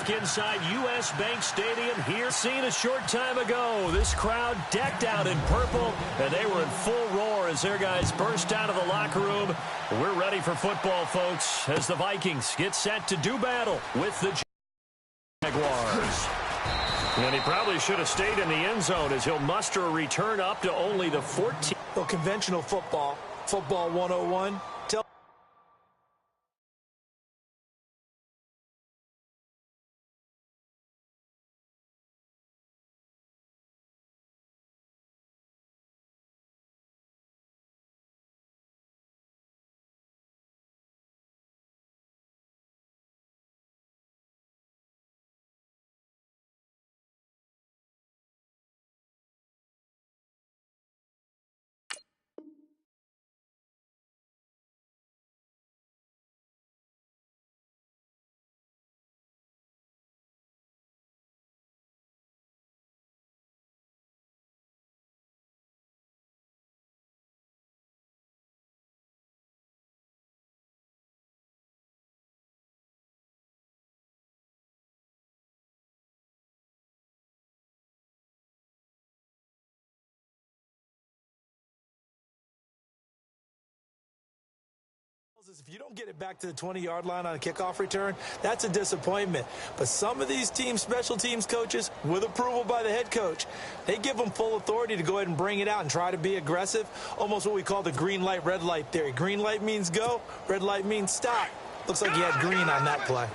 back inside U.S. Bank Stadium here. Seen a short time ago. This crowd decked out in purple, and they were in full roar as their guys burst out of the locker room. We're ready for football, folks, as the Vikings get set to do battle with the Jaguars. And he probably should have stayed in the end zone as he'll muster a return up to only the 14. Well, conventional football 101. If you don't get it back to the 20-yard line on a kickoff return, that's a disappointment. But some of these teams, special teams coaches, with approval by the head coach, they give them full authority to go ahead and bring it out and try to be aggressive, almost what we call the green light, red light theory. Green light means go, red light means stop. Looks like he had green on that play.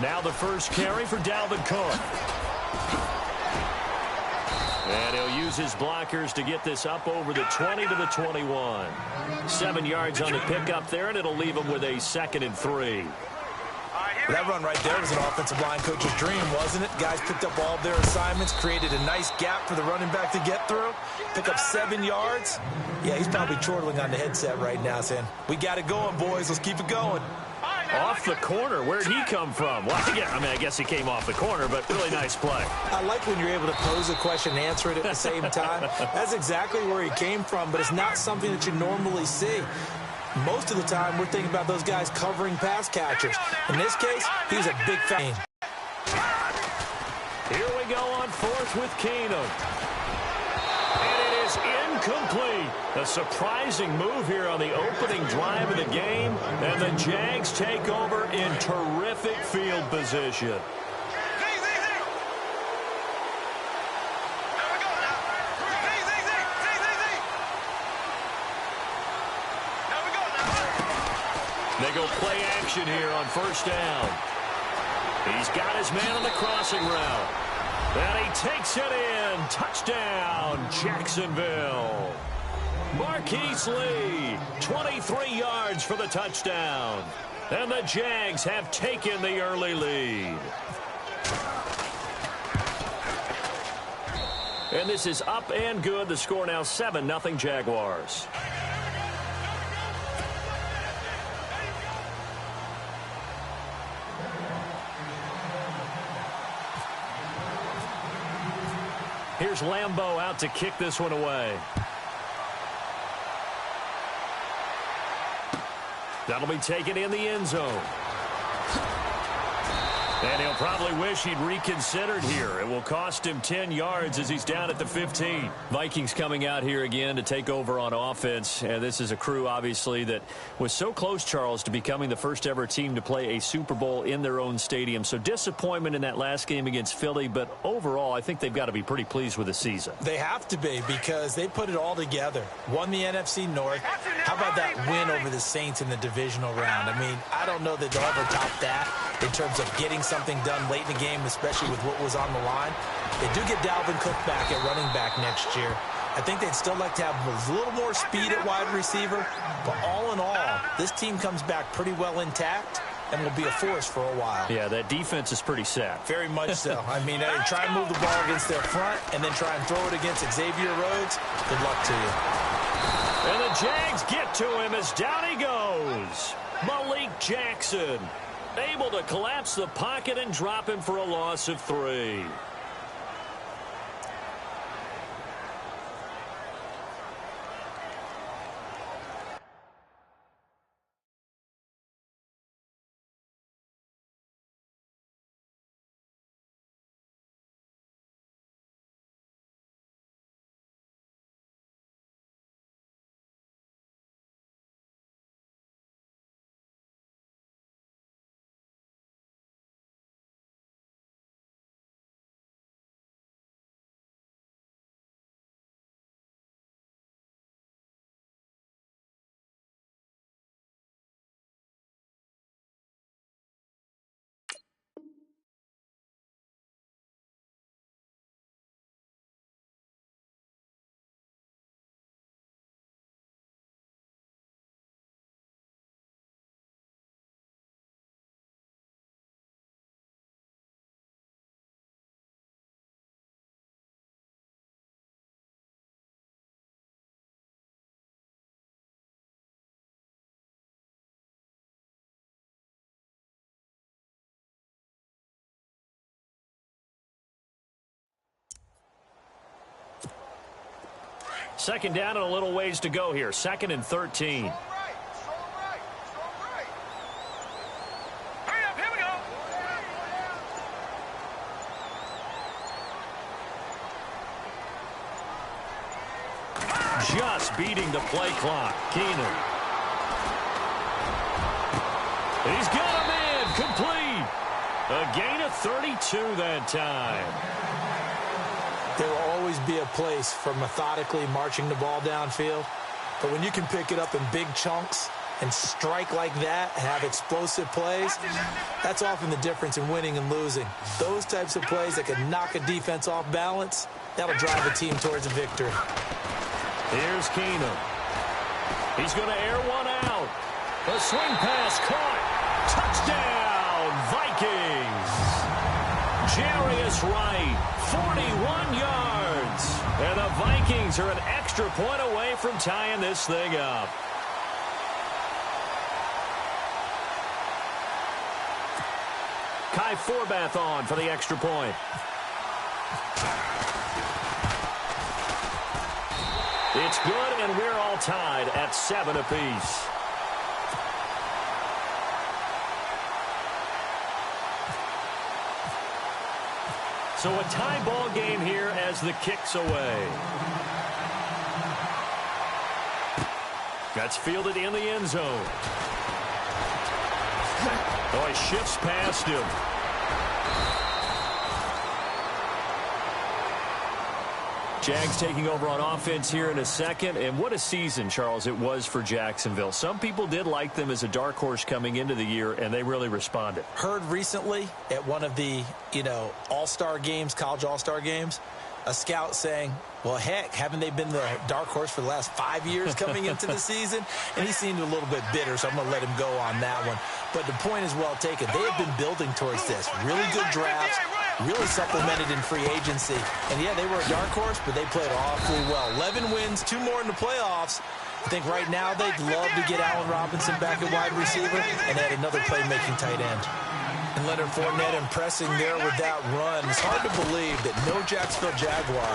Now the first carry for Dalvin Cook. And he'll use his blockers to get this up over the 20 to the 21. 7 yards on the pickup there, and it'll leave him with a 2nd and 3. That run right there was an offensive line coach's dream, wasn't it? Guys picked up all of their assignments, created a nice gap for the running back to get through, pick up 7 yards. Yeah, he's probably chortling on the headset right now saying, we got it going, boys. Let's keep it going. Off the corner. Where'd he come from? Well, I guess he came off the corner, but really nice play. I like when you're able to pose a question and answer it at the same time. That's exactly where he came from, but it's not something that you normally see. Most of the time, we're thinking about those guys covering pass catchers. In this case, he's a big fan. Here we go on 4th with Keenum. And it is incomplete. A surprising move here on the opening drive of the game. And the Jags take over in terrific field position. They go play action here on 1st down. He's got his man on the crossing route. And he takes it in. Touchdown, Jacksonville. Marquise Lee, 23 yards for the touchdown. And the Jags have taken the early lead. And this is up and good. The score now 7-0 Jaguars. Here's Lambeau out to kick this one away. That'll be taken in the end zone. And he'll probably wish he'd reconsidered here. It will cost him 10 yards as he's down at the 15. Vikings coming out here again to take over on offense. And this is a crew, obviously, that was so close, Charles, to becoming the first ever team to play a Super Bowl in their own stadium. So disappointment in that last game against Philly. But overall, I think they've got to be pretty pleased with the season. They have to be because they put it all together. Won the NFC North. How about that win over the Saints in the divisional round? I mean, I don't know that they'll ever top that in terms of getting something done late in the game, especially with what was on the line. They do get Dalvin Cook back at running back next year. I think they'd still like to have a little more speed at wide receiver. But all in all, this team comes back pretty well intact and will be a force for a while. Yeah, that defense is pretty set. Very much so. I mean, try and move the ball against their front and then try and throw it against Xavier Rhodes. Good luck to you. And the Jags get to him as down he goes. Malik Jackson able to collapse the pocket and drop him for a loss of 3. Second down and a little ways to go here. 2nd and 13. Just beating the play clock. Keenan. He's got him in. Complete. A gain of 32 that time. There will always be a place for methodically marching the ball downfield. But when you can pick it up in big chunks and strike like that, have explosive plays, that's often the difference in winning and losing. Those types of plays that can knock a defense off balance, that'll drive a team towards a victory. Here's Keenum. He's going to air one out. A swing pass caught. Touchdown, Vikings. Jarius Wright, 41 yards. And the Vikings are an extra point away from tying this thing up. Kai Forbath on for the extra point. It's good, and we're all tied at 7 apiece. So a tie ball game here as the kick's away. That's fielded in the end zone. Oh, he shifts past him. Jags taking over on offense here in a second. And what a season, Charles, it was for Jacksonville. Some people did like them as a dark horse coming into the year, and they really responded. Heard recently at one of the, all-star games, college all-star games, a scout saying, well, heck, haven't they been the dark horse for the last 5 years coming into the season? And he seemed a little bit bitter, so I'm going to let him go on that one. But the point is well taken. They have been building towards this. Really good drafts, really supplemented in free agency. And, yeah, they were a dark horse, but they played awfully well. 11 wins, 2 more in the playoffs. I think right now they'd love to get Allen Robinson back at wide receiver and add another playmaking tight end. And Leonard Fournette impressing there with that run. It's hard to believe that no Jacksonville Jaguar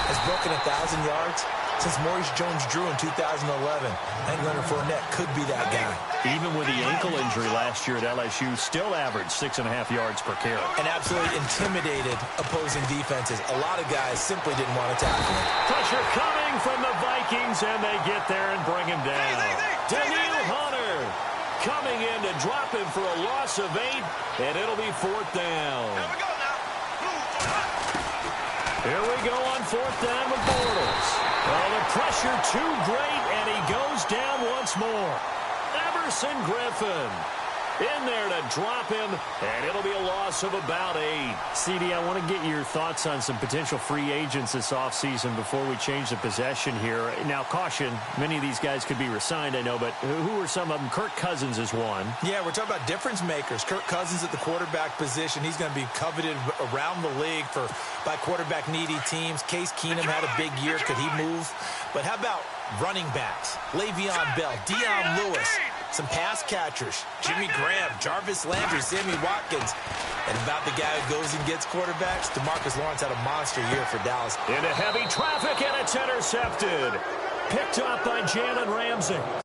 has broken 1,000 yards since Maurice Jones-Drew in 2011. I think Leonard Fournette could be that guy. Even with the ankle injury last year at LSU, still averaged 6.5 yards per carry. And absolutely intimidated opposing defenses. A lot of guys simply didn't want to tackle him. Pressure coming from the Vikings, and they get there and bring him down. Daniel Hunter coming in to drop him for a loss of 8, and it'll be 4th down. Here we go on 4th down with Bortles. Well, the pressure too great, and he goes down once more. Everson Griffin in there to drop him, and it'll be a loss of about 8. CD, I want to get your thoughts on some potential free agents this offseason before we change the possession here. Now, caution, many of these guys could be re-signed, I know, but who are some of them? Kirk Cousins is one. Yeah, we're talking about difference makers. Kirk Cousins at the quarterback position. He's going to be coveted around the league by quarterback-needy teams. Case Keenum had a big year. Could he move? But how about running backs? Le'Veon Bell, Dion Lewis. Some pass catchers, Jimmy Graham, Jarvis Landry, Sammy Watkins. And about the guy who goes and gets quarterbacks, DeMarcus Lawrence had a monster year for Dallas. Into heavy traffic, and it's intercepted. Picked up by Jalen Ramsey.